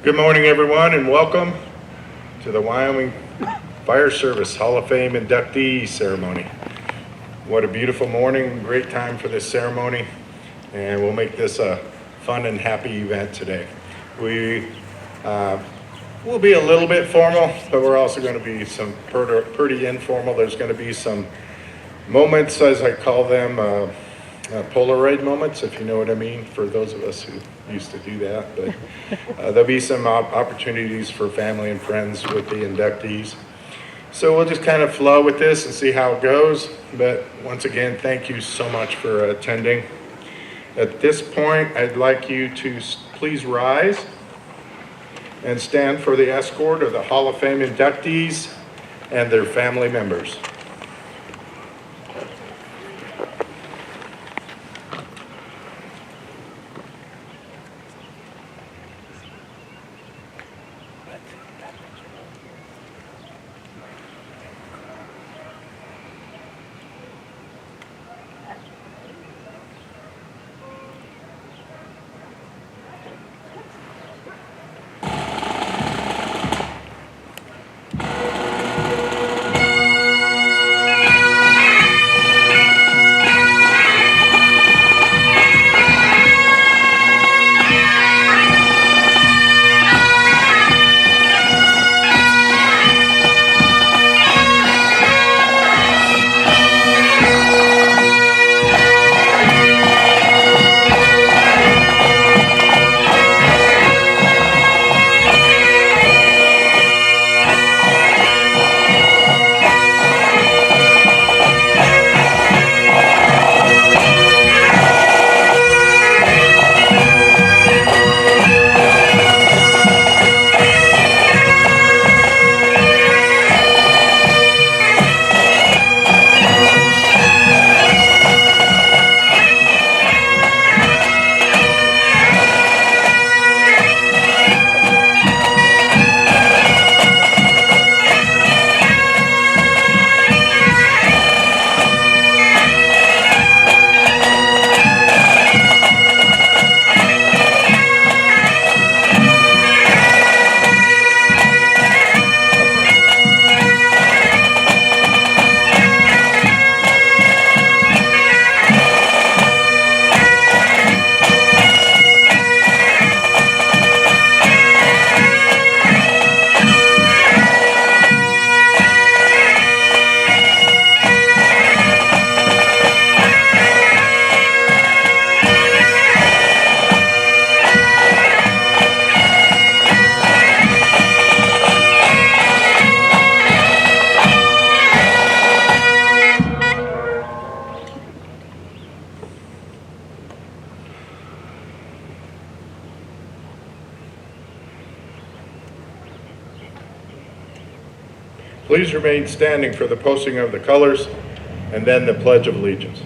Good morning, everyone, and welcome to the Wyoming Fire Service Hall of Fame inductee ceremony. What a beautiful morning, great time for this ceremony, and we'll make this a fun and happy event today. We will be a little bit formal, but we're also going to be some pretty informal. There's going to be some moments, as I call them, Polaroid moments, if you know what I mean, for those of us who used to do that. But there'll be some opportunities for family and friends with the inductees. So we'll just kind of flow with this and see how it goes. But once again, thank you so much for attending. At this point, I'd like you to please rise and stand for the escort of the Hall of Fame inductees and their family members. Please remain standing for the posting of the colors and then the Pledge of Allegiance.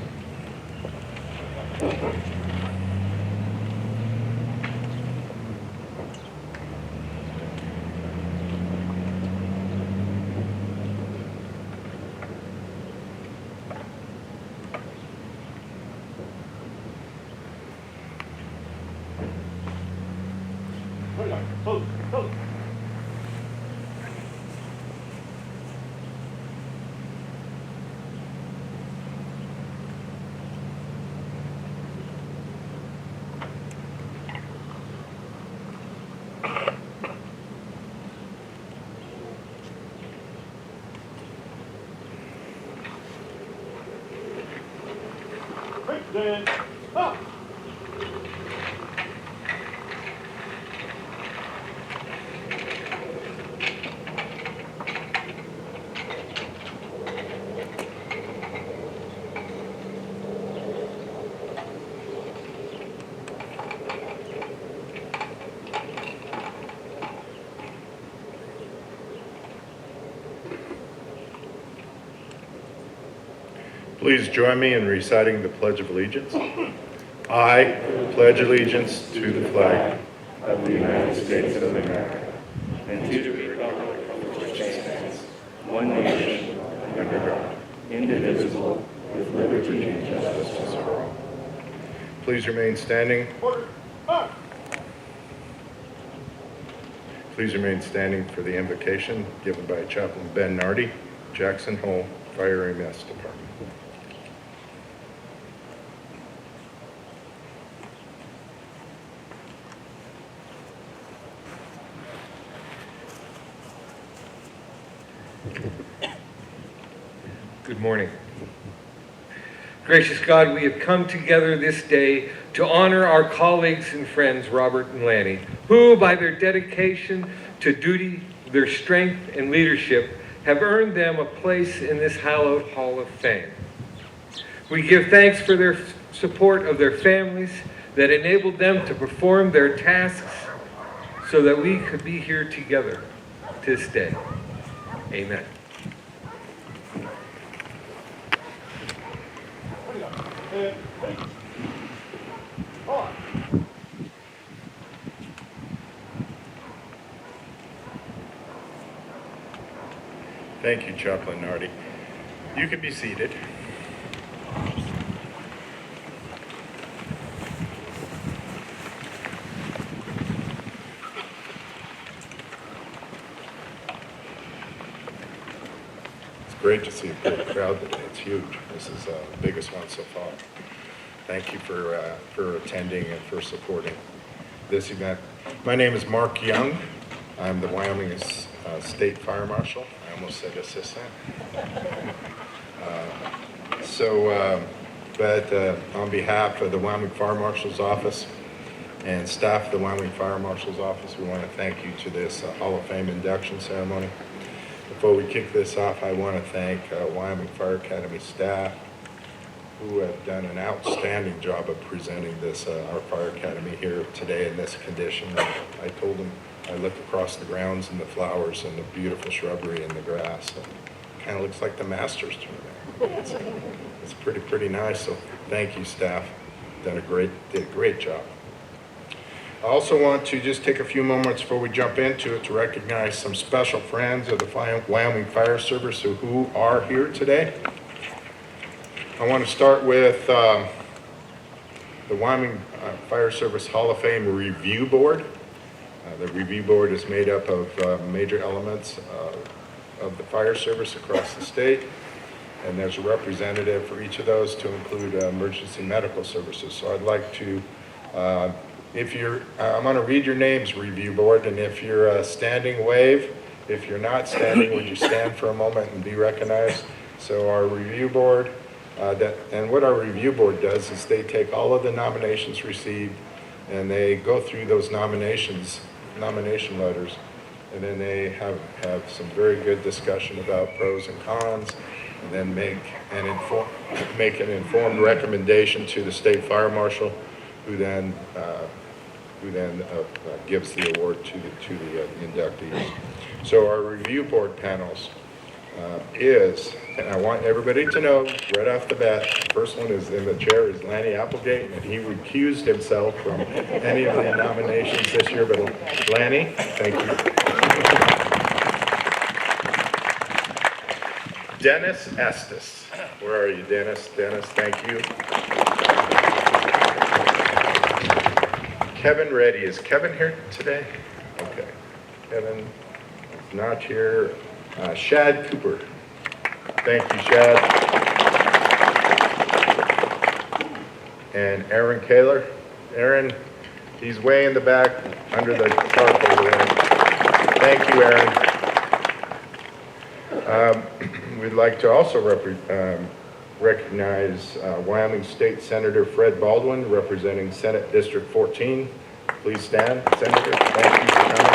Please join me in reciting the Pledge of Allegiance. I pledge allegiance to the flag of the United States of America and to the republic for which it stands, one nation, under God, indivisible, with liberty and justice for all. Please remain standing. Please remain standing for the invocation given by Chaplain Ben Nardi, Jackson Hole Fire EMS Department. Good morning. Gracious God, we have come together this day to honor our colleagues and friends, Robert and Lanny, who, by their dedication to duty, their strength, and leadership, have earned them a place in this hallowed Hall of Fame. We give thanks for their support of their families that enabled them to perform their tasks so that we could be here together this day. Amen. Thank you, Chaplain Nardi. You can be seated. It's great to see a big crowd today. It's huge. This is the biggest one so far. Thank you for attending and for supporting this event. My name is Mark Young. I'm the Wyoming State Fire Marshal. I almost said assistant. On behalf of the Wyoming Fire Marshal's Office and staff of the Wyoming Fire Marshal's Office, we want to thank you to this Hall of Fame induction ceremony. Before we kick this off, I want to thank Wyoming Fire Academy staff who have done an outstanding job of presenting this, our Fire Academy here today in this condition. I told them, I looked across the grounds and the flowers and the beautiful shrubbery and the grass. It kind of looks like the Masters tournament. It's pretty nice, so thank you staff. Did a great job. I also want to just take a few moments before we jump into it to recognize some special friends of the Wyoming Fire Service who are here today. I want to start with the Wyoming Fire Service Hall of Fame Review Board. The Review Board is made up of major elements of the fire service across the state, and there's a representative for each of those to include emergency medical services. So I'd like to, I'm going to read your names, Review Board, and if you're standing, wave. If you're not standing, would you stand for a moment and be recognized? So our Review Board, what our Review Board does is they take all of the nominations received and they go through those nomination letters, and then they have some very good discussion about pros and cons, and then make an informed recommendation to the state fire marshal, who then gives the award to the inductees. So our Review Board panels and I want everybody to know right off the bat, the first one is in the chair is Lanny Applegate, and he recused himself from any of the nominations this year, but Lanny, thank you. Dennis Estes, where are you, Dennis? Dennis, thank you. Kevin Reddy, is Kevin here today? Okay, Kevin is not here. Shad Cooper. Thank you, Shad. And Aaron Kaler. Aaron, he's way in the back under the tarp over there. Thank you, Aaron. We'd like to also recognize Wyoming State Senator Fred Baldwin, representing Senate District 14. Please stand, Senator. Thank you for coming.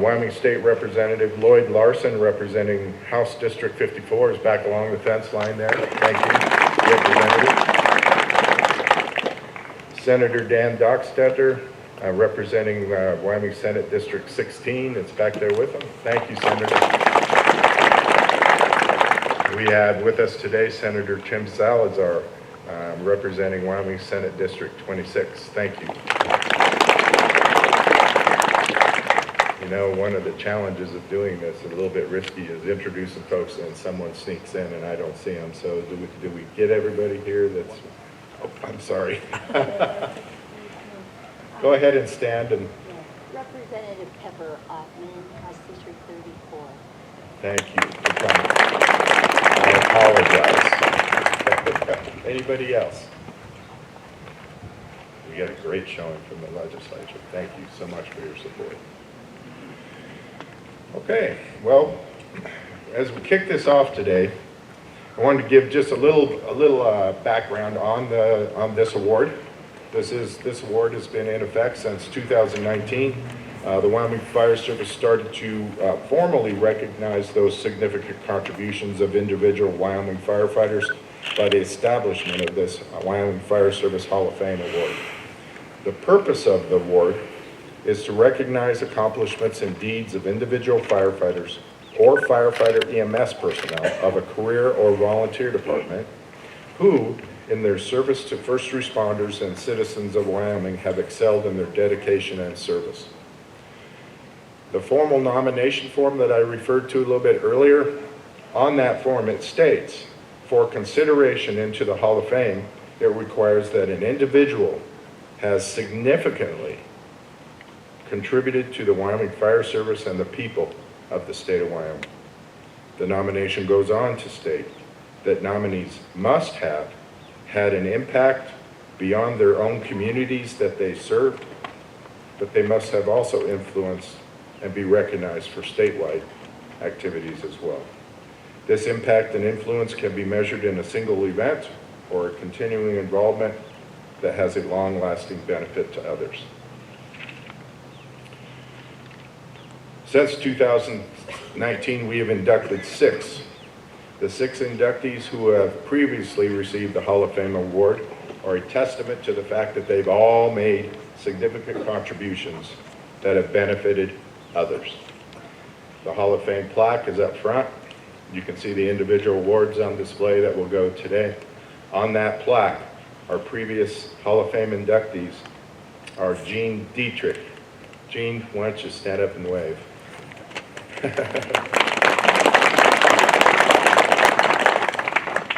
Wyoming State Representative Lloyd Larson, representing House District 54, is back along the fence line there. Thank you, Representative. Senator Dan Dockstetter, representing Wyoming Senate District 16, is back there with him. Thank you, Senator. We have with us today Senator Tim Salazar, representing Wyoming Senate District 26. Thank you. You know, one of the challenges of doing this, a little bit risky, is introducing folks and someone sneaks in and I don't see them. So do we get everybody here that's, oh, I'm sorry. Go ahead and stand and Representative Pepper Ottman, House District 34. thank you for coming. I apologize. Anybody else? We got a great showing from the legislature. Thank you so much for your support. Okay, well, as we kick this off today, I wanted to give just a little background on this award. This award has been in effect since 2019. The Wyoming Fire Service started to formally recognize those significant contributions of individual Wyoming firefighters by the establishment of this Wyoming Fire Service Hall of Fame award. The purpose of the award is to recognize accomplishments and deeds of individual firefighters or firefighter EMS personnel of a career or volunteer department who, in their service to first responders and citizens of Wyoming, have excelled in their dedication and service. The formal nomination form that I referred to a little bit earlier, on that form it states, for consideration into the Hall of Fame, it requires that an individual has significantly contributed to the Wyoming Fire Service and the people of the state of Wyoming. The nomination goes on to state that nominees must have had an impact beyond their own communities that they served, but they must have also influenced and be recognized for statewide activities as well. This impact and influence can be measured in a single event or a continuing involvement that has a long-lasting benefit to others. Since 2019, we have inducted six. The six inductees who have previously received the Hall of Fame award are a testament to the fact that they've all made significant contributions that have benefited others. The Hall of Fame plaque is up front. You can see the individual awards on display that will go today. On that plaque, our previous Hall of Fame inductees are Gene Dietrich. Gene, why don't you stand up and wave?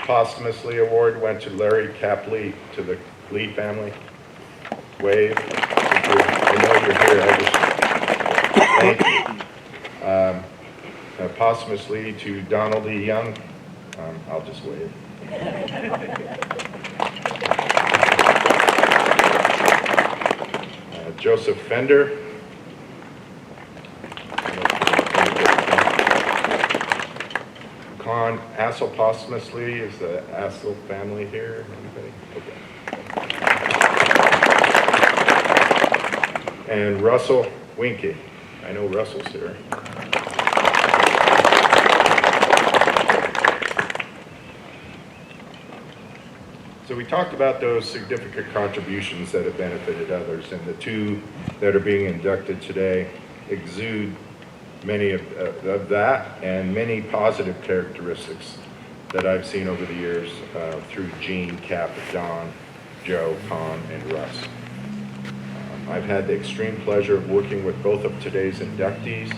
Posthumously award went to Larry Capley, to the Lee family. Wave. I know you're here. Thank you. Posthumously to Donald E. Young. I'll just wave. Joseph Fender. Con Assel posthumously is the Assel family here. Anybody? Okay. And Russell Winke. I know Russell's here. So we talked about those significant contributions that have benefited others, and the two that are being inducted today exude many of that and many positive characteristics that I've seen over the years through Gene, Cap, Don, Joe, Con, and Russ. I've had the extreme pleasure of working with both of today's inductees.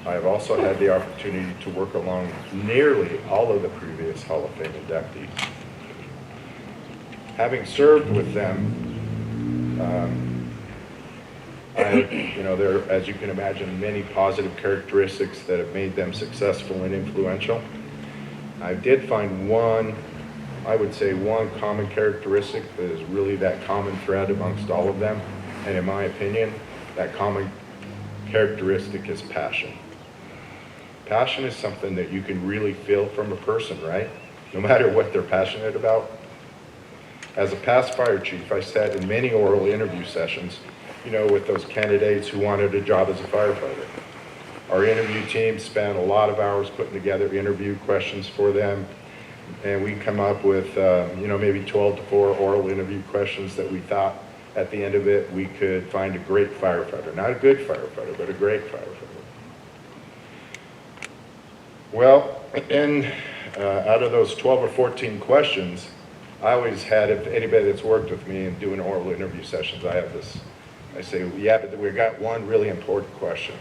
I've also had the opportunity to work along nearly all of the previous Hall of Fame inductees. Having served with them, there are, as you can imagine, many positive characteristics that have made them successful and influential. I did find one common characteristic that is really that common thread amongst all of them, and in my opinion, that common characteristic is passion. Passion is something that you can really feel from a person, right? No matter what they're passionate about. As a past fire chief, I sat in many oral interview sessions, with those candidates who wanted a job as a firefighter. Our interview team spent a lot of hours putting together interview questions for them, and we come up with, maybe 12 to 4 oral interview questions that we thought at the end of it we could find a great firefighter. Not a good firefighter, but a great firefighter. Well, out of those 12 or 14 questions, I always had, if anybody that's worked with me in doing oral interview sessions, I say, yeah, but we got one really important question.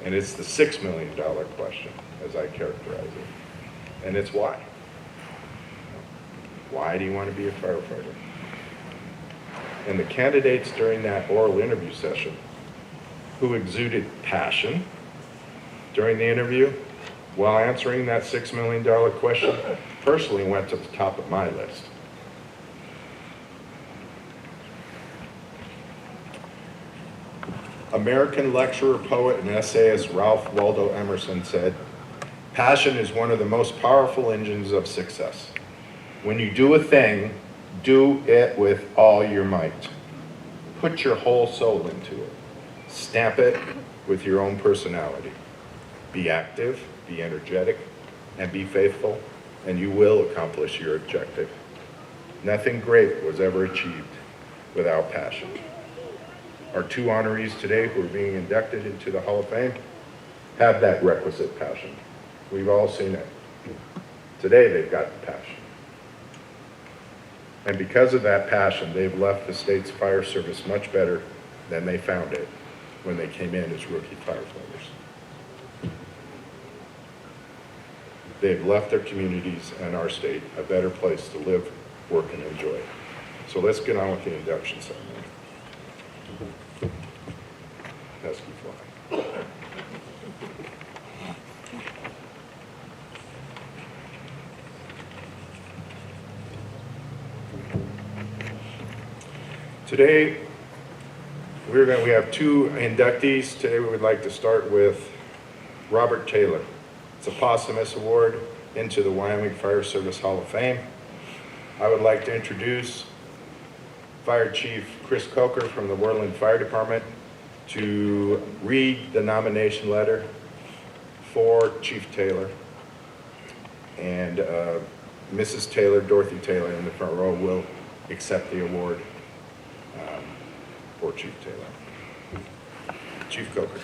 And it's the $6 million question, as I characterize it. And it's why? Why do you want to be a firefighter? and the candidates during that oral interview session who exuded passion during the interview while answering that $6 million question personally went to the top of my list. American lecturer, poet, and essayist Ralph Waldo Emerson said, "Passion is one of the most powerful engines of success. When you do a thing, do it with all your might. Put your whole soul into it. Stamp it with your own personality. Be active, be energetic, and be faithful, and you will accomplish your objective. Nothing great was ever achieved without passion." Our two honorees today who are being inducted into the Hall of Fame have that requisite passion. We've all seen it. Today they've got the passion. And because of that passion, they've left the state's fire service much better than they found it when they came in as rookie firefighters. They've left their communities and our state a better place to live, work, and enjoy. So let's get on with the induction ceremony. Pesky fly. Today, we have two inductees. Today we would like to start with Robert Taylor. It's a posthumous award into the Wyoming Fire Service Hall of Fame. I would like to introduce Fire Chief Chris Coker from the Worland Fire Department to read the nomination letter for Chief Taylor. And Mrs. Taylor, Dorothy Taylor, in the front row will accept the award for Chief Taylor. Chief Coker.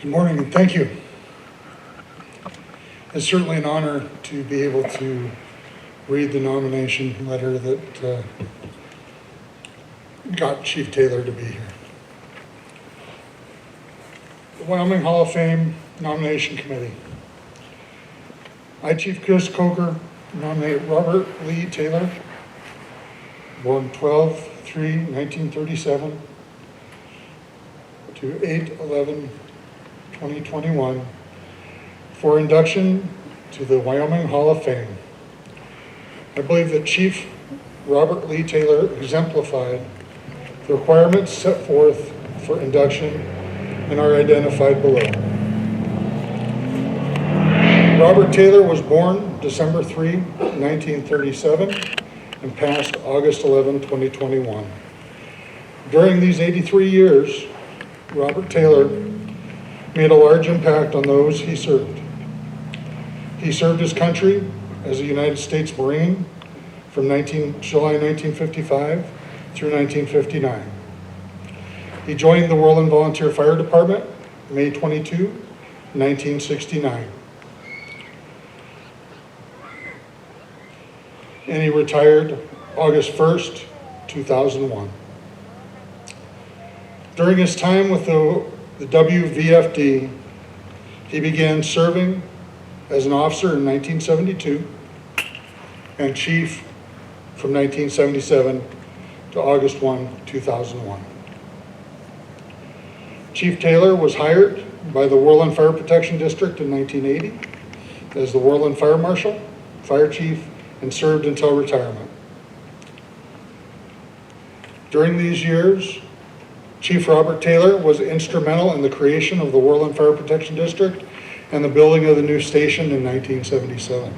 Good morning and thank you. It's certainly an honor to be able to read the nomination letter that got Chief Taylor to be here. The Wyoming Hall of Fame Nomination Committee. I, Chief Chris Coker, nominate Robert Lee Taylor, born 12/3/1937 to 8/11/2021, for induction to the Wyoming Hall of Fame. I believe that Chief Robert Lee Taylor exemplified the requirements set forth for induction and are identified below. Robert Taylor was born December 3, 1937 and passed August 11, 2021. During these 83 years, Robert Taylor made a large impact on those he served. He served his country as a United States Marine from July 1955 through 1959. He joined the Worland Volunteer Fire Department May 22, 1969. And he retired August 1st, 2001. During his time with the WVFD, he began serving as an officer in 1972 and chief from 1977 to August 1, 2001. Chief Taylor was hired by the Worland Fire Protection District in 1980 as the Worland Fire Marshal, Fire Chief, and served until retirement. During these years, Chief Robert Taylor was instrumental in the creation of the Worland Fire Protection District and the building of the new station in 1977.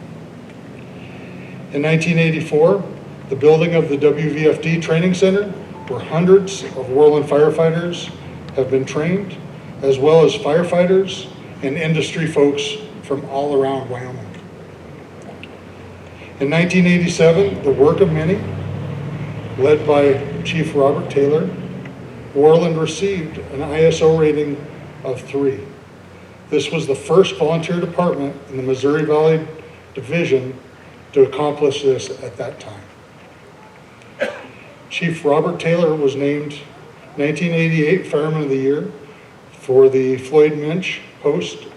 In 1984, the building of the WVFD Training Center, where hundreds of Worland firefighters have been trained, as well as firefighters and industry folks from all around Wyoming. In 1987, the work of many, led by Chief Robert Taylor, Worland received an ISO rating of 3. This was the first volunteer department in the Missouri Valley Division to accomplish this at that time. Chief Robert Taylor was named 1988 Fireman of the Year for the Floyd Minch Post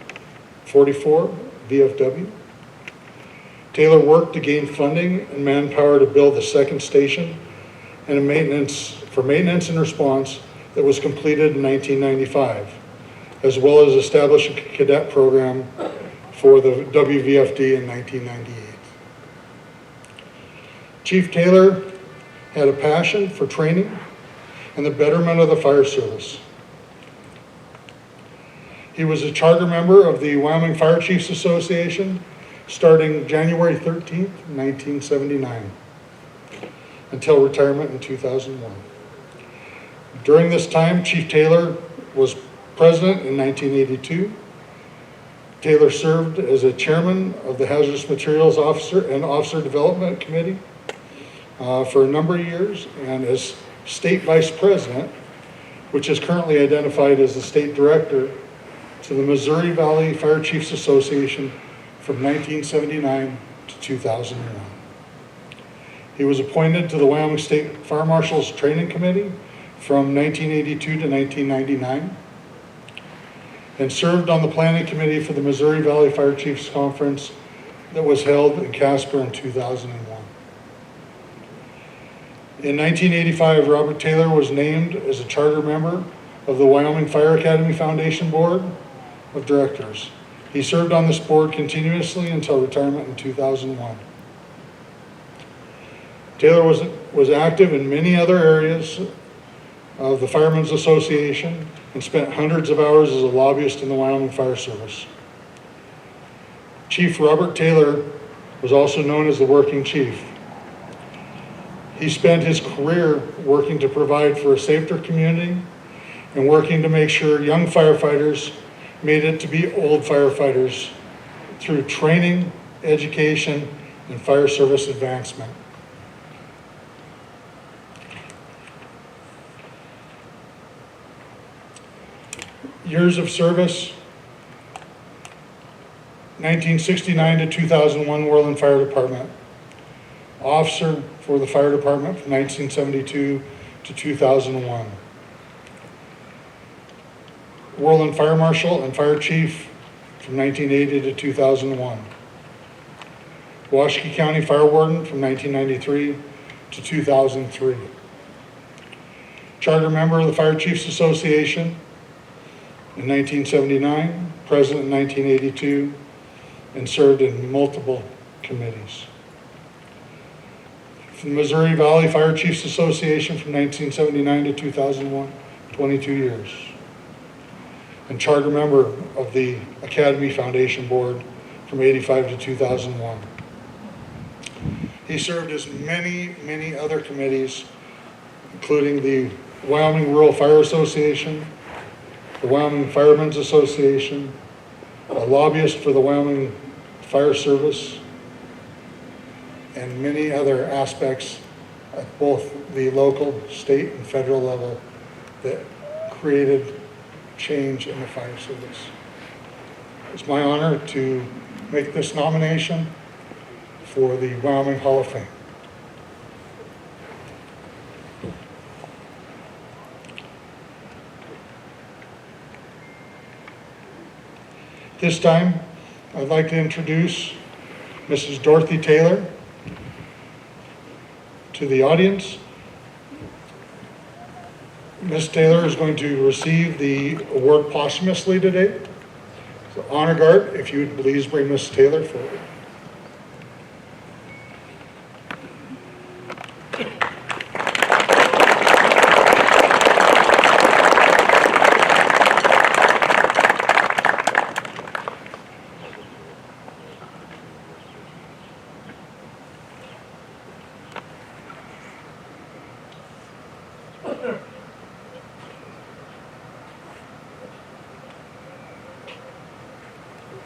44 VFW. Taylor worked to gain funding and manpower to build the second station and maintenance and response that was completed in 1995, as well as establish a cadet program for the WVFD in 1998. Chief Taylor had a passion for training and the betterment of the fire service. He was a charter member of the Wyoming Fire Chiefs Association starting January 13th, 1979, until retirement in 2001. During this time, Chief Taylor was president in 1982. Taylor served as a chairman of the Hazardous Materials Officer and Officer Development Committee for a number of years, and as state vice president, which is currently identified as the state director to the Missouri Valley Fire Chiefs Association from 1979 to 2001. He was appointed to the Wyoming State Fire Marshal's Training Committee from 1982 to 1999, and served on the planning committee for the Missouri Valley Fire Chiefs Conference that was held in Casper in 2001. In 1985, Robert Taylor was named as a charter member of the Wyoming Fire Academy Foundation Board of Directors. He served on this board continuously until retirement in 2001. Taylor was active in many other areas of the Firemen's Association and spent hundreds of hours as a lobbyist in the Wyoming Fire Service. Chief Robert Taylor was also known as the Working Chief. He spent his career working to provide for a safer community and working to make sure young firefighters made it to be old firefighters through training, education, and fire service advancement. Years of service: 1969 to 2001, Worland Fire Department. Officer for the fire department from 1972 to 2001. Worland Fire Marshal and Fire Chief from 1980 to 2001. Washakie County Fire Warden from 1993 to 2003. Charter member of the Fire Chiefs Association in 1979, president in 1982, and served in multiple committees. From the Missouri Valley Fire Chiefs Association from 1979 to 2001, 22 years. And charter member of the Academy Foundation Board from 85 to 2001. He served as many other committees, including the Wyoming Rural Fire Association, the Wyoming Firemen's Association, a lobbyist for the Wyoming Fire Service, and many other aspects at both the local, state, and federal level that created change in the fire service. It's my honor to make this nomination for the Wyoming Hall of Fame. This time, I'd like to introduce Mrs. Dorothy Taylor to the audience. Ms. Taylor is going to receive the award posthumously today. So, honor guard, if you would please bring Ms. Taylor forward.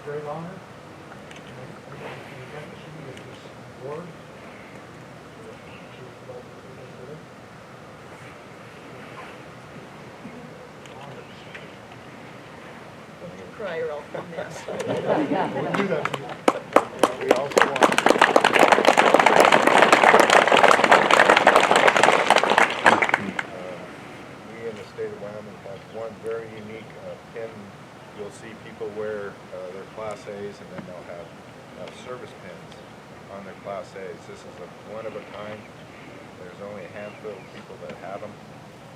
Great honor. Cry or I'll come next. We'll do that to you. We also want we in the state of Wyoming have one very unique pin. You'll see people wear their Class A's, and then they'll have service pins on their Class A's. This is a one of a kind. There's only a handful of people that have them.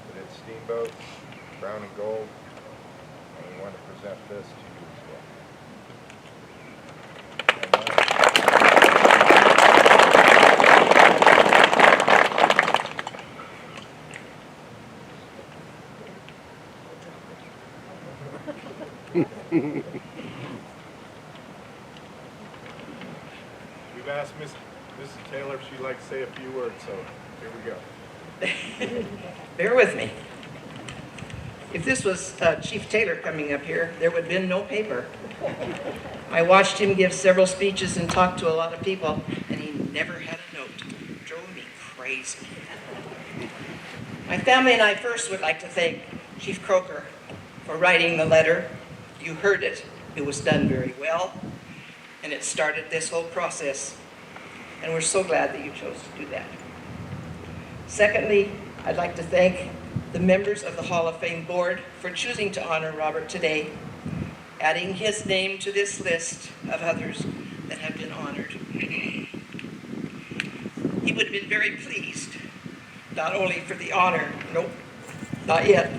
But it's steamboats, brown and gold, and we want to present this to you as well. We've asked Mrs. Taylor if she'd like to say a few words, so here we go. Bear with me. If this was Chief Taylor coming up here, there would have been no paper. I watched him give several speeches and talk to a lot of people, and he never had a note. It drove me crazy. My family and I first would like to thank Chief Croker for writing the letter. You heard it. It was done very well, and it started this whole process. And we're so glad that you chose to do that. Secondly, I'd like to thank the members of the Hall of Fame board for choosing to honor Robert today, adding his name to this list of others that have been honored. He would have been very pleased, not only for the honor, nope, not yet.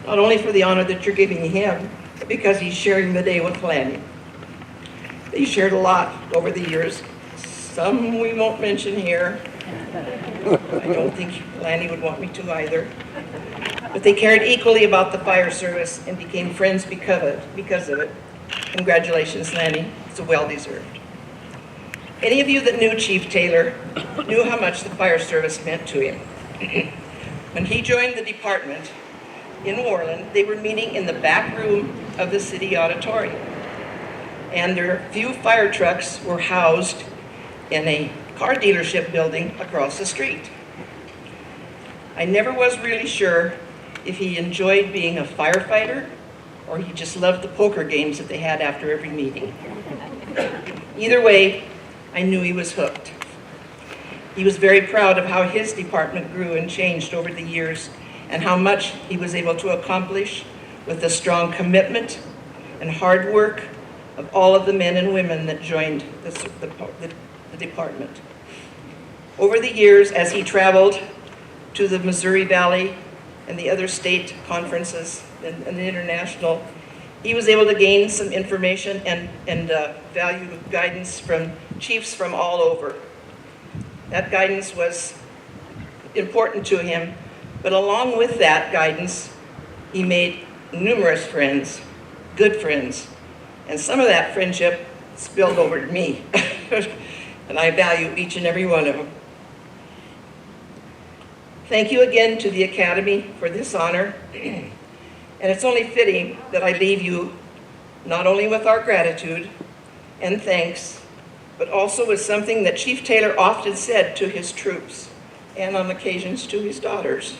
Not only for the honor that you're giving him, but because he's sharing the day with Lanny. They shared a lot over the years. Some we won't mention here. I don't think Lanny would want me to either. But they cared equally about the fire service and became friends because of it. Congratulations, Lanny. It's well-deserved. Any of you that knew Chief Taylor knew how much the fire service meant to him. When he joined the department, in Orland, they were meeting in the back room of the city auditorium. And their few fire trucks were housed in a car dealership building across the street. I never was really sure if he enjoyed being a firefighter or he just loved the poker games that they had after every meeting. Either way, I knew he was hooked. He was very proud of how his department grew and changed over the years, and how much he was able to accomplish with the strong commitment and hard work of all of the men and women that joined the department. Over the years, as he traveled to the Missouri Valley and the other state conferences and the international, he was able to gain some information and valuable guidance from chiefs from all over. That guidance was important to him. But along with that guidance, he made numerous friends, good friends, and some of that friendship spilled over to me, and I value each and every one of them. Thank you again to the Academy for this honor, and it's only fitting that I leave you not only with our gratitude and thanks, but also with something that Chief Taylor often said to his troops, and on occasions to his daughters.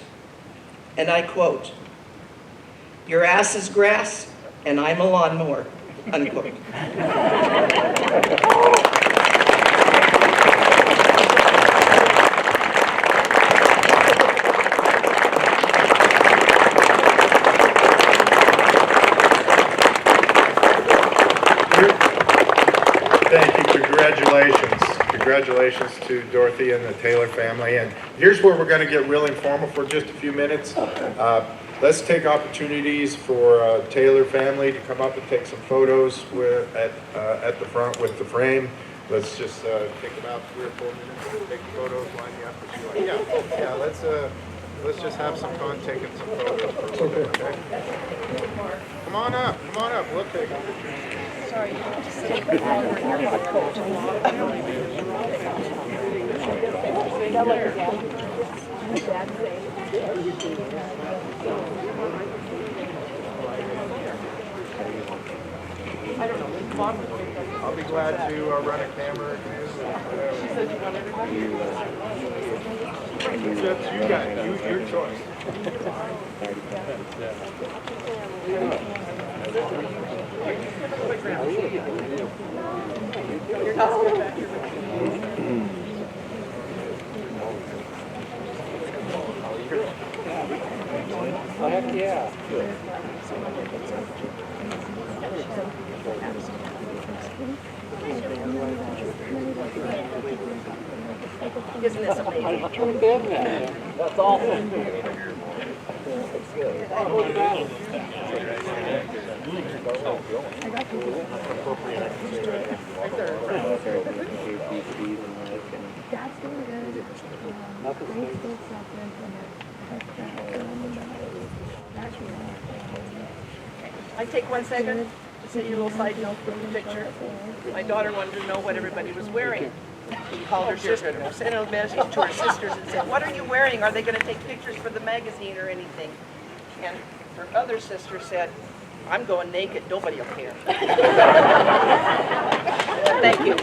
And I quote, "Your ass is grass, and I'm a lawnmower," unquote. Thank you, congratulations. Congratulations to Dorothy and the Taylor family. And here's where we're going to get real informal for just a few minutes. Let's take opportunities for Taylor family to come up and take some photos at the front with the frame. Let's just take about 3 or 4 minutes, take photos, line you up as you like. Yeah, let's just have some fun taking some photos for a little bit, okay? Come on up, we'll take them. Sorry, you have to sit longer here in my coat. I don't know. I'll be glad to run a camera. She said you want everybody? It's up to you guys, your choice. You're not going back here. Isn't this amazing? That's awesome. That's really good. I take 1 second to say your little side note from the picture. My daughter wanted to know what everybody was wearing. She called her sister, sent a message to her sisters and said, "What are you wearing? Are they going to take pictures for the magazine or anything?" And her other sister said, "I'm going naked. Nobody will care." Thank you.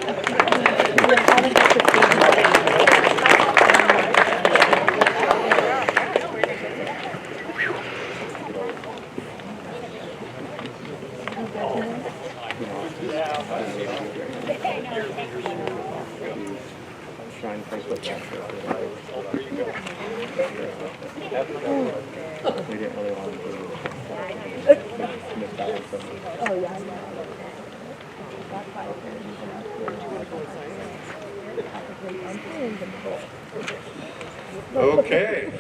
Trying to think what that we didn't really want to do. Oh, yeah. Okay.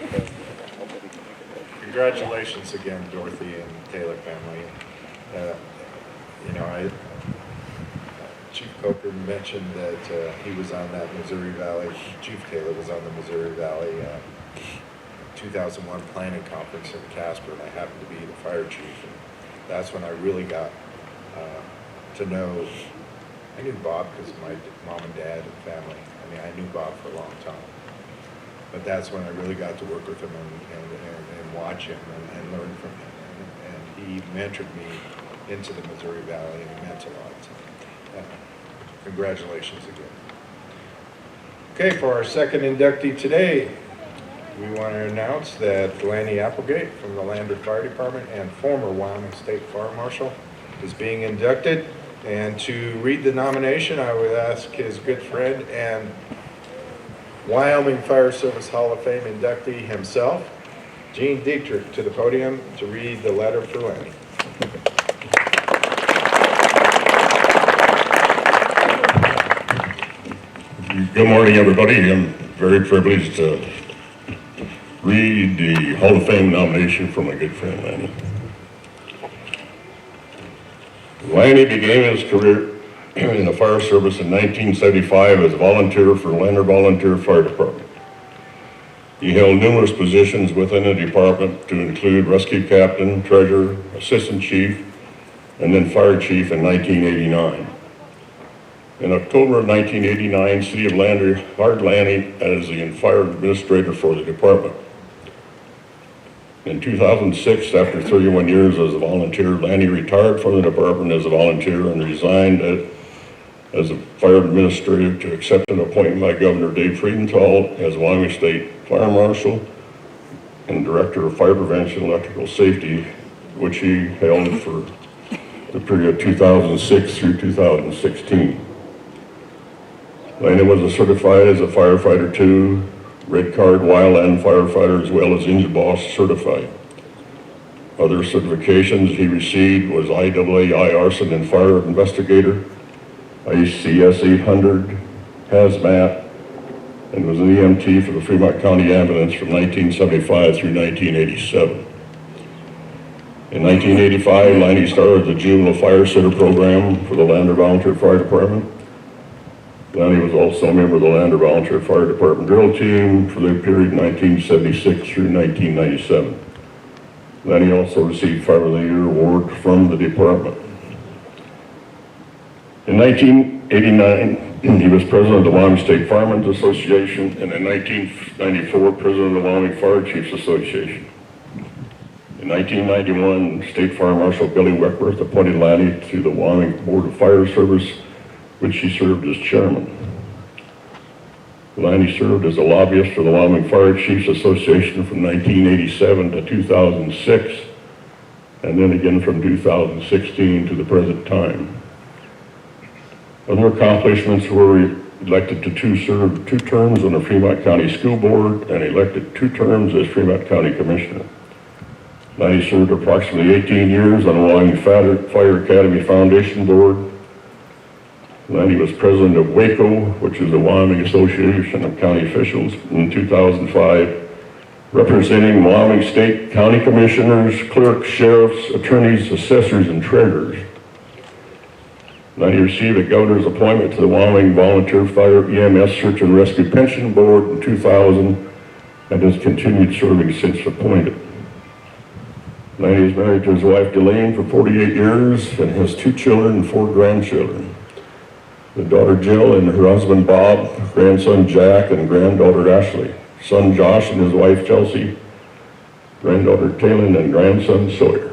Congratulations again, Dorothy and Taylor family. Chief Coker mentioned that he was on that Missouri Valley, Chief Taylor was on the Missouri Valley 2001 planning conference in Casper, and I happened to be the fire chief. And that's when I really got to know, I knew Bob because of my mom and dad and family. I mean, I knew Bob for a long time. But that's when I really got to work with him and watch him and learn from him. And he mentored me into the Missouri Valley, and he meant a lot to me. Congratulations again. Okay, for our second inductee today, we want to announce that Lanny Applegate from the Lander Fire Department and former Wyoming State Fire Marshal is being inducted. And to read the nomination, I would ask his good friend and Wyoming Fire Service Hall of Fame inductee himself, Gene Dietrich, to the podium to read the letter for Lanny. Good morning, everybody. I'm very privileged to read the Hall of Fame nomination for my good friend Lanny. Lanny began his career in the fire service in 1975 as a volunteer for Lander Volunteer Fire Department. He held numerous positions within the department to include rescue captain, treasurer, assistant chief, and then fire chief in 1989. In October of 1989, City of Lander hired Lanny as the fire administrator for the department. In 2006, after 31 years as a volunteer, Lanny retired from the department as a volunteer and resigned as a fire administrator to accept an appointment by Governor Dave Friedenthal as Wyoming State Fire Marshal and Director of Fire Prevention and Electrical Safety, which he held for the period 2006 through 2016. Lanny was certified as a firefighter 2, Red Card Wildland firefighter, as well as Engine Boss certified. Other certifications he received was IAAI Arson and Fire Investigator, ICS 800, Hazmat, and was an EMT for the Fremont County Ambulance from 1975 through 1987. In 1985, Lanny started the Juvenile Fire Sitter program for the Lander Volunteer Fire Department. Lanny was also a member of the Lander Volunteer Fire Department drill team for the period 1976 through 1997. Lanny also received Fire of the Year award from the department. In 1989, he was president of the Wyoming State Firemen's Association, and in 1994, president of the Wyoming Fire Chiefs Association. In 1991, State Fire Marshal Billy Weckworth appointed Lanny to the Wyoming Board of Fire Service, which he served as chairman. Lanny served as a lobbyist for the Wyoming Fire Chiefs Association from 1987 to 2006, and then again from 2016 to the present time. Other accomplishments were elected to serve two terms on the Fremont County School Board and elected 2 terms as Fremont County Commissioner. Lanny served approximately 18 years on the Wyoming Fire Academy Foundation Board. Lanny was president of WACO, which is the Wyoming Association of County Officials, in 2005, representing Wyoming State County Commissioners, clerks, sheriffs, attorneys, assessors, and treasurers. Lanny received a governor's appointment to the Wyoming Volunteer Fire EMS Search and Rescue Pension Board in 2000 and has continued serving since appointed. Lanny is married to his wife Delane for 48 years and has 2 children and 4 grandchildren. The daughter Jill and her husband Bob, grandson Jack, and granddaughter Ashley, son Josh and his wife Chelsea, granddaughter Taylin, and grandson Sawyer.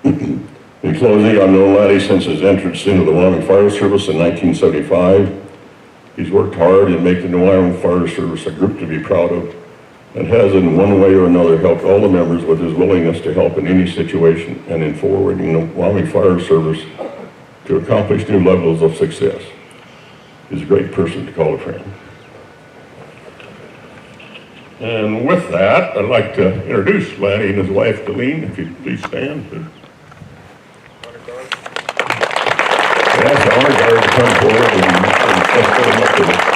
In closing, I've known Lanny since his entrance into the Wyoming Fire Service in 1975. He's worked hard in making the Wyoming Fire Service a group to be proud of, and has in one way or another helped all the members with his willingness to help in any situation and in forwarding the Wyoming Fire Service to accomplish new levels of success. He's a great person to call a friend. And with that, I'd like to introduce Lanny and his wife, Delene, if you'd please stand. Ask the honor guard to come forward and escort him up to the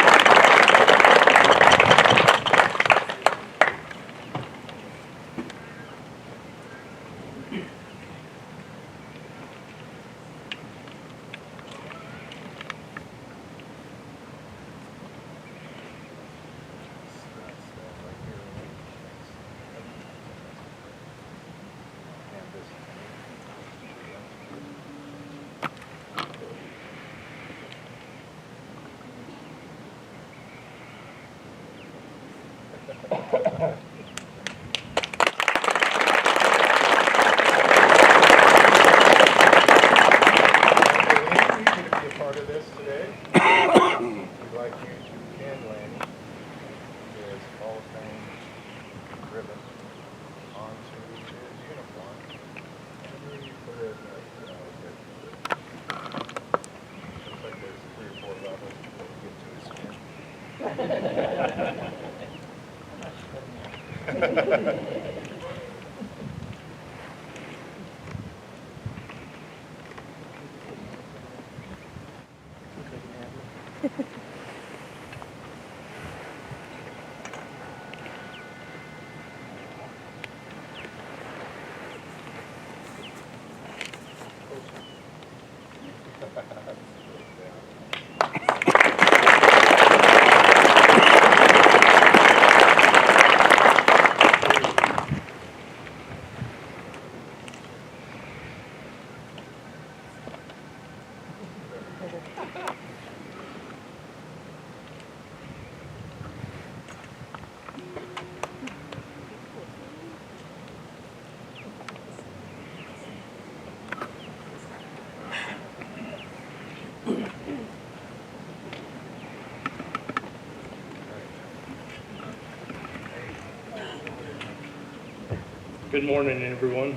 Good morning, everyone.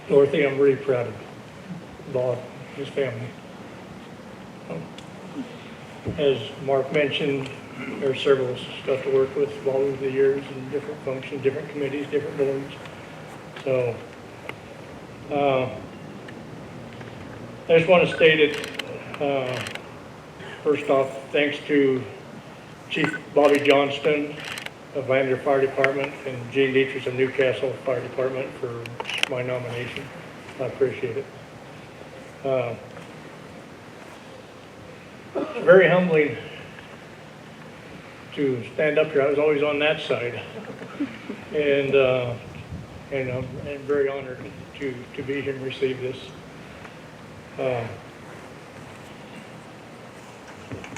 Dorothy, I'm really proud of Bob and his family. As Mark mentioned, there's several stuff to work with all over the years in different functions, different committees, different boards. So I just want to state it, first off, thanks to Chief Bobby Johnston of Lander Fire Department and Gene Dietrich of Newcastle Fire Department for my nomination. I appreciate it. It's very humbling to stand up here. I was always on that side. And I'm very honored to be here and receive this.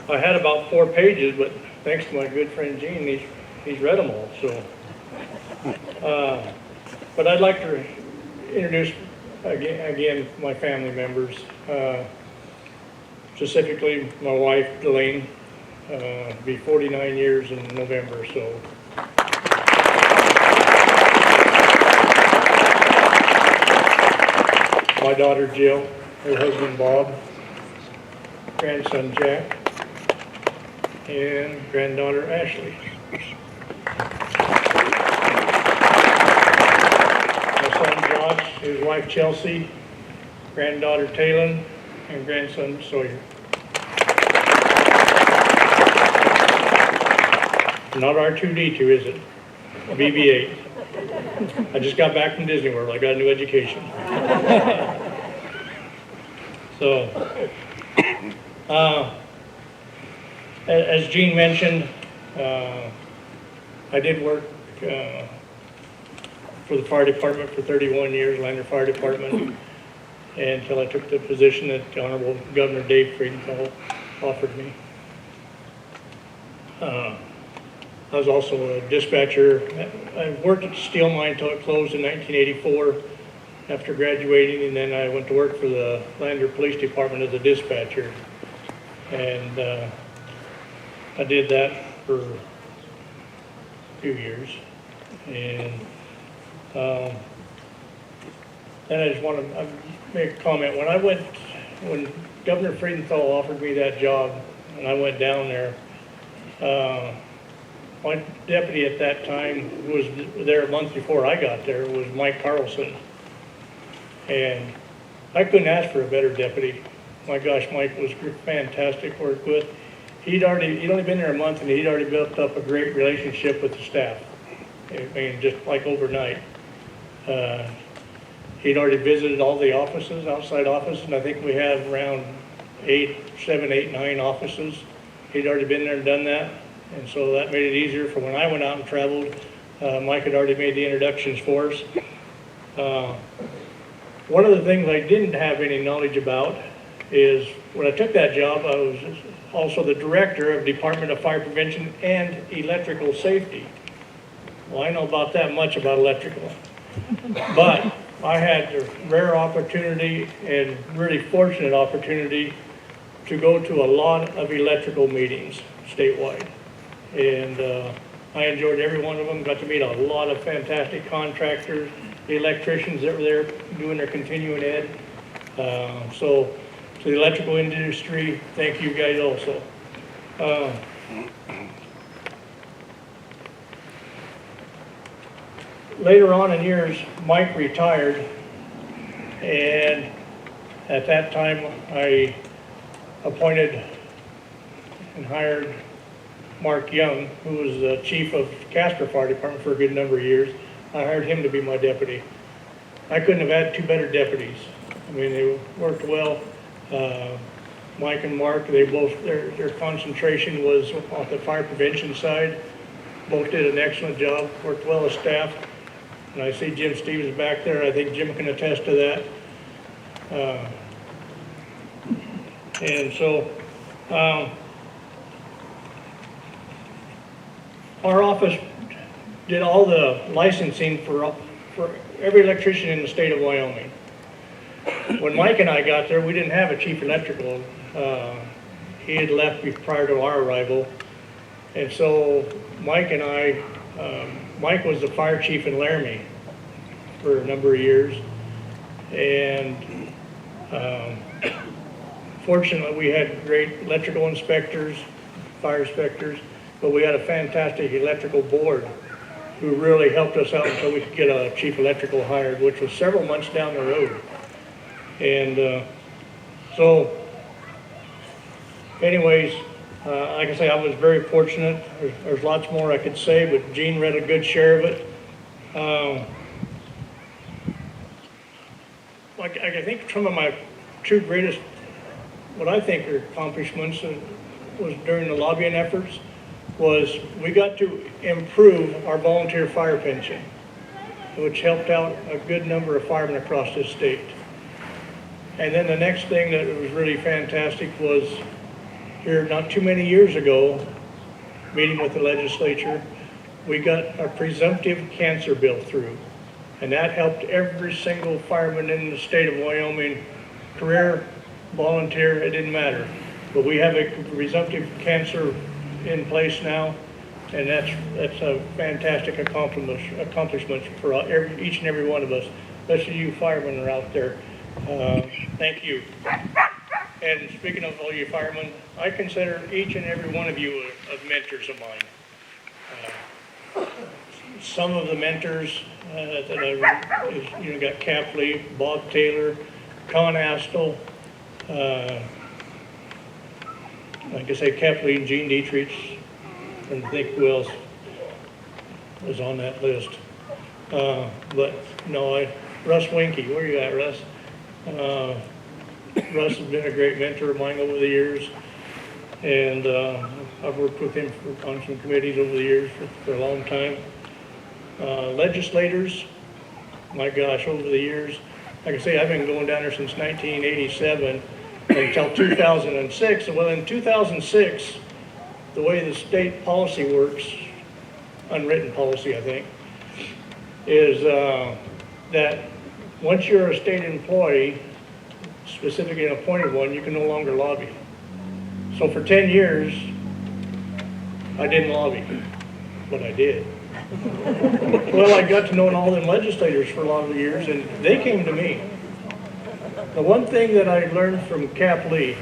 I had about 4 pages, but thanks to my good friend Gene, he's read them all. So, but I'd like to introduce again my family members, specifically my wife Delane. Be 49 years in November. So. My daughter Jill, her husband Bob, grandson Jack, and granddaughter Ashley. his wife Chelsea, granddaughter Talon, and grandson Sawyer. Not R2-D2, is it? BB-8. I just got back from Disney World. I got a new education. So, as Gene mentioned, I did work for the fire department for 31 years, Lander Fire Department, until I took the position that Honorable Governor Dave Friedenthal offered me. I was also a dispatcher. I worked at the steel mine until it closed in 1984 after graduating, and then I went to work for the Lander Police Department as a dispatcher. And I did that for a few years. And then I just want to make a comment. When Governor Friedenthal offered me that job, and I went down there, my deputy at that time was there a month before I got there, was Mike Carlson. And I couldn't ask for a better deputy. My gosh, Mike was fantastic to work with. He'd only been there a month, and he'd already built up a great relationship with the staff. I mean, just like overnight. He'd already visited all the offices, outside offices, and I think we have around 7, 8, 9 offices. He'd already been there and done that. And so that made it easier for when I went out and traveled. Mike had already made the introductions for us. One of the things I didn't have any knowledge about is when I took that job, I was also the director of Department of Fire Prevention and Electrical Safety. Well, I know about that much about electrical. But I had the rare opportunity and really fortunate opportunity to go to a lot of electrical meetings statewide. And I enjoyed every one of them, got to meet a lot of fantastic contractors, the electricians that were there doing their continuing ed. So to the electrical industry, thank you guys also. Later on in years, Mike retired, and at that time I appointed and hired Mark Young, who was the chief of Casper Fire Department for a good number of years. I hired him to be my deputy. I couldn't have had two better deputies. I mean, they worked well. Mike and Mark, they both, their concentration was on the fire prevention side. Both did an excellent job, worked well as staff. And I see Jim Stevens back there. I think Jim can attest to that. And so, our office did all the licensing for every electrician in the state of Wyoming. When Mike and I got there, we didn't have a chief electrical. He had left prior to our arrival. And so Mike and I, Mike was the fire chief in Laramie for a number of years. And fortunately, we had great electrical inspectors, fire inspectors, but we had a fantastic electrical board who really helped us out until we could get a chief electrical hired, which was several months down the road. And so anyways, like I say, I was very fortunate. There's lots more I could say, but Gene read a good share of it. I think some of my two greatest, what I think are accomplishments was during the lobbying efforts, was we got to improve our volunteer fire pension, which helped out a good number of firemen across this state. And then the next thing that was really fantastic was here not too many years ago, meeting with the legislature, we got a presumptive cancer bill through. And that helped every single fireman in the state of Wyoming, career, volunteer, it didn't matter. But we have a presumptive cancer in place now, and that's a fantastic accomplishment for each and every one of us, especially you firemen are out there. Thank you. And speaking of all you firemen, I consider each and every one of you as mentors of mine. some of the mentors that I got Capley, Bob Taylor, Con Astle, like I say, Capley and Gene Dietrich, and I think who else was on that list. But no, Russ Winkie, where you at, Russ? Russ has been a great mentor of mine over the years, and I've worked with him on some committees over the years for a long time. Legislators, my gosh, over the years, like I say, I've been going down there since 1987 until 2006. And well, in 2006, the way the state policy works, unwritten policy, I think, is that once you're a state employee, specifically an appointed one, you can no longer lobby. So for 10 years, I didn't lobby, but I did. Well, I got to know all them legislators for a lot of years, and they came to me. The one thing that I learned from Cap Lee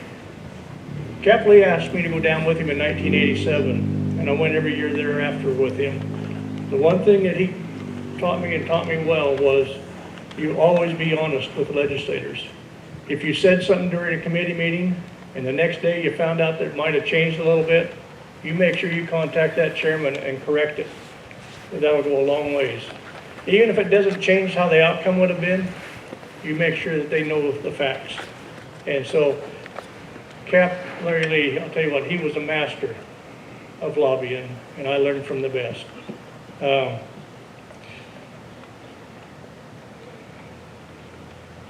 asked me to go down with him in 1987, and I went every year thereafter with him. The one thing that he taught me well was you always be honest with the legislators. If you said something during a committee meeting, and the next day you found out that it might have changed a little bit, you make sure you contact that chairman and correct it. That will go a long ways. Even if it doesn't change how the outcome would have been, you make sure that they know the facts. And so, Larry Lee, I'll tell you what, he was a master of lobbying, and I learned from the best.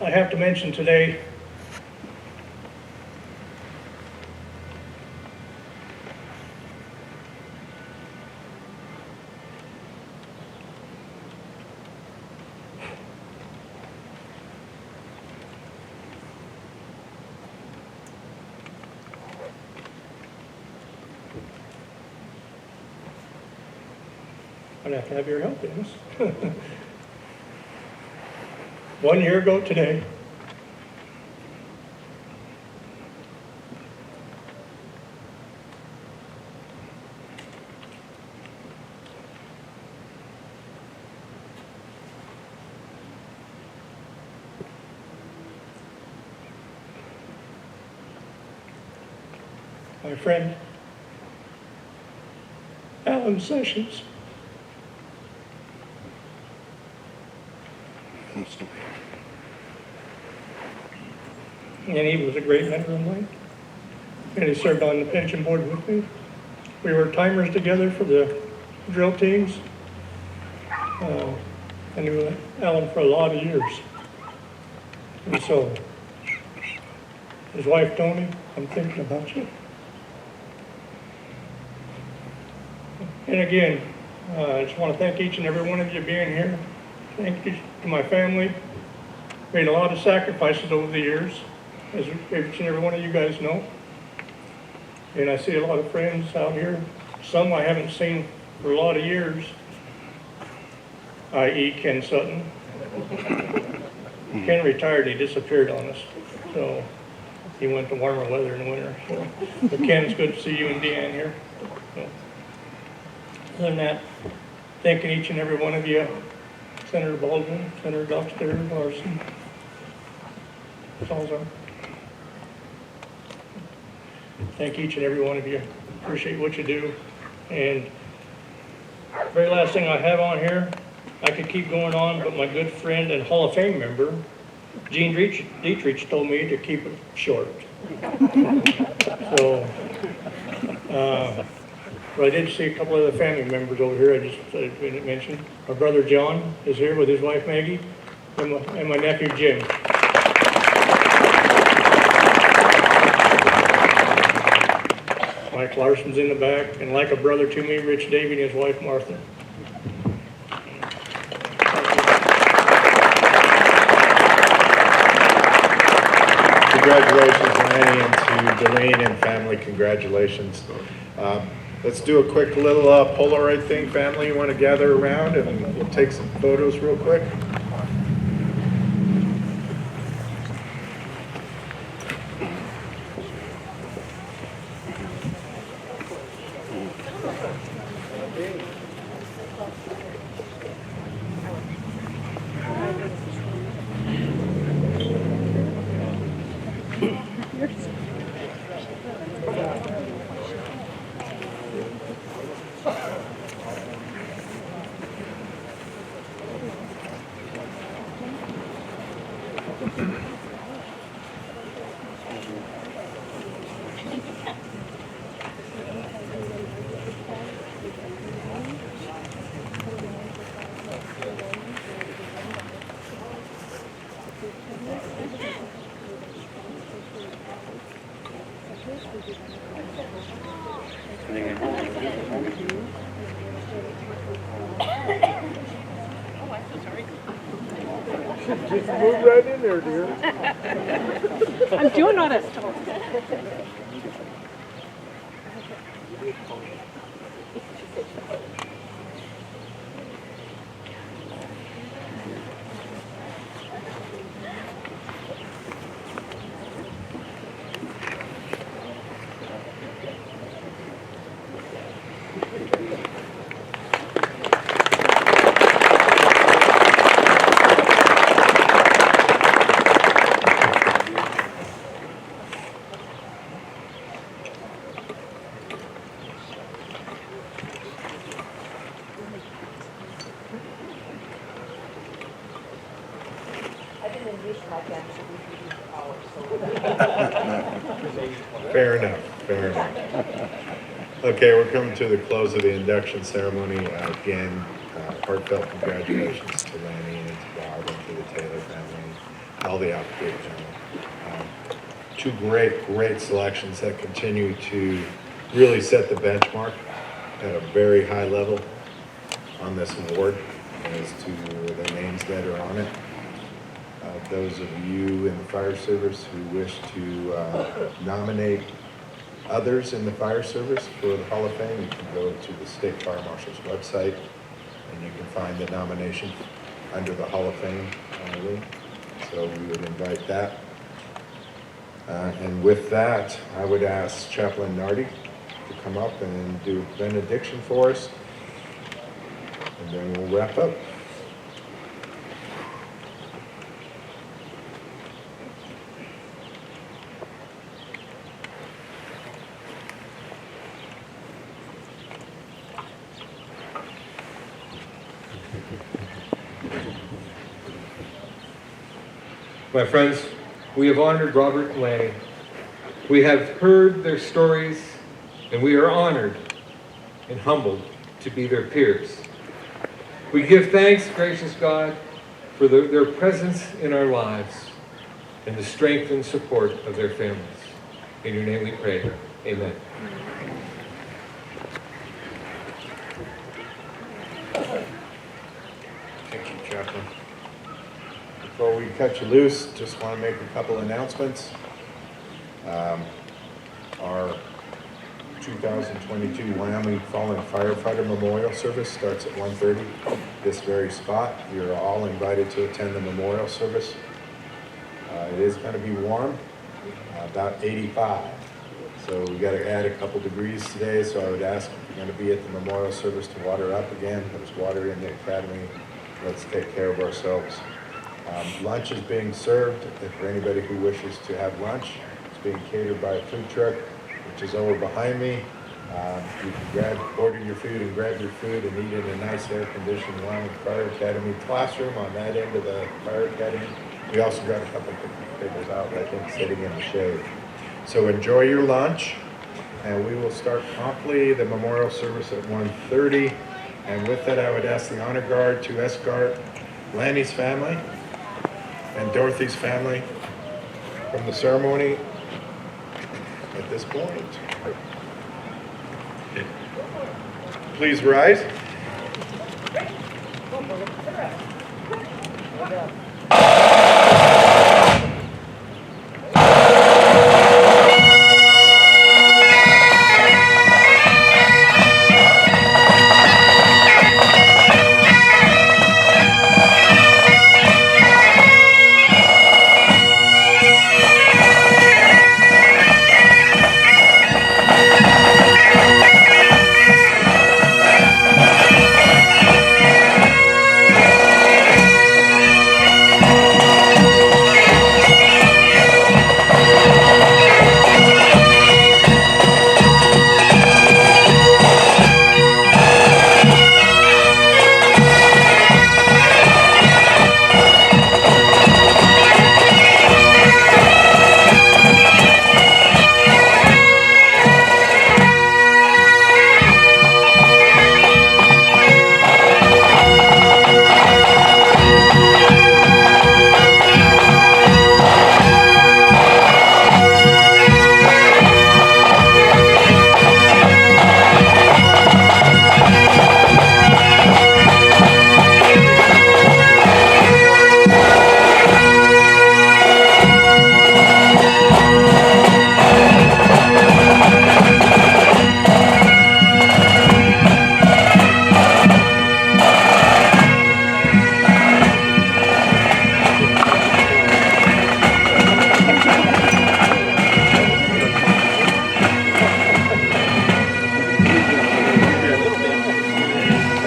I have to mention today, I'd have to have your help in this. 1 year ago today, my friend Alan Sessions and he was a great mentor of mine, and he served on the pension board with me. We were timers together for the drill teams, and he knew Alan for a lot of years. And so, his wife Tony, I'm thinking about you. And again, I just want to thank each and every one of you being here. Thank you to my family. Made a lot of sacrifices over the years, as each and every one of you guys know. And I see a lot of friends out here. Some I haven't seen for a lot of years, i.e. Ken Sutton. Ken retired, he disappeared on us. So he went to warmer weather in the winter. So. But Ken, it's good to see you and Deanne here. So, other than that, thanking each and every one of you, Senator Baldwin, Senator Dockster, Larson, Salzar. Thank each and every one of you. Appreciate what you do. And the very last thing I have on here, I could keep going on, but my good friend and Hall of Fame member, Gene Dietrich, told me to keep it short. So, but I did see a couple of the family members over here. I didn't mention. My brother John is here with his wife Maggie, and my nephew Jim. Mike Larson's in the back, and like a brother to me, Rich Davey and his wife Martha. Congratulations, Lanny, and to Delene and family, congratulations. Let's do a quick little Polaroid thing, family. You want to gather around and we'll take some photos real quick. Just move right in there, dear. I'm doing what I was told. Fair enough, fair enough. Okay, we're coming to the close of the induction ceremony. Again, heartfelt congratulations to Lanny and to Bob and to the Taylor family, all the Applegate family. Two great selections that continue to really set the benchmark at a very high level on this award as to the names that are on it. Those of you in the fire service who wish to nominate others in the fire service for the Hall of Fame, you can go to the State Fire Marshal's website and you can find the nomination under the Hall of Fame link. So we would invite that. And with that, I would ask Chaplain Nardi to come up and do benediction for us, and then we'll wrap up. My friends, we have honored Robert and Lanny. We have heard their stories, and we are honored and humbled to be their peers. We give thanks, gracious God, for their presence in our lives and the strength and support of their families. In your name we pray. Amen. Thank you, Chaplain. Before we cut you loose, just want to make a couple announcements. Our 2022 Wyoming Fallen Firefighter Memorial Service starts at 1:30 this very spot. You're all invited to attend the memorial service. It is going to be warm, about 85. So we got to add a couple degrees today, so I would ask if you're going to be at the memorial service to water up again. There's water in the academy. Let's take care of ourselves. Lunch is being served. If for anybody who wishes to have lunch, it's being catered by a food truck, which is over behind me. You can order your food and grab your food and eat in a nice air-conditioned Wyoming Fire Academy classroom on that end of the Fire Academy. We also got a couple of picnic tables out, I think, sitting in the shade. So enjoy your lunch, and we will start promptly the memorial service at 1:30. And with that, I would ask the honor guard to escort Lanny's family and Dorothy's family from the ceremony at this point. Please rise.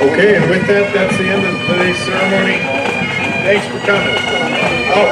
Okay, and with that, that's the end of today's ceremony. Thanks for coming.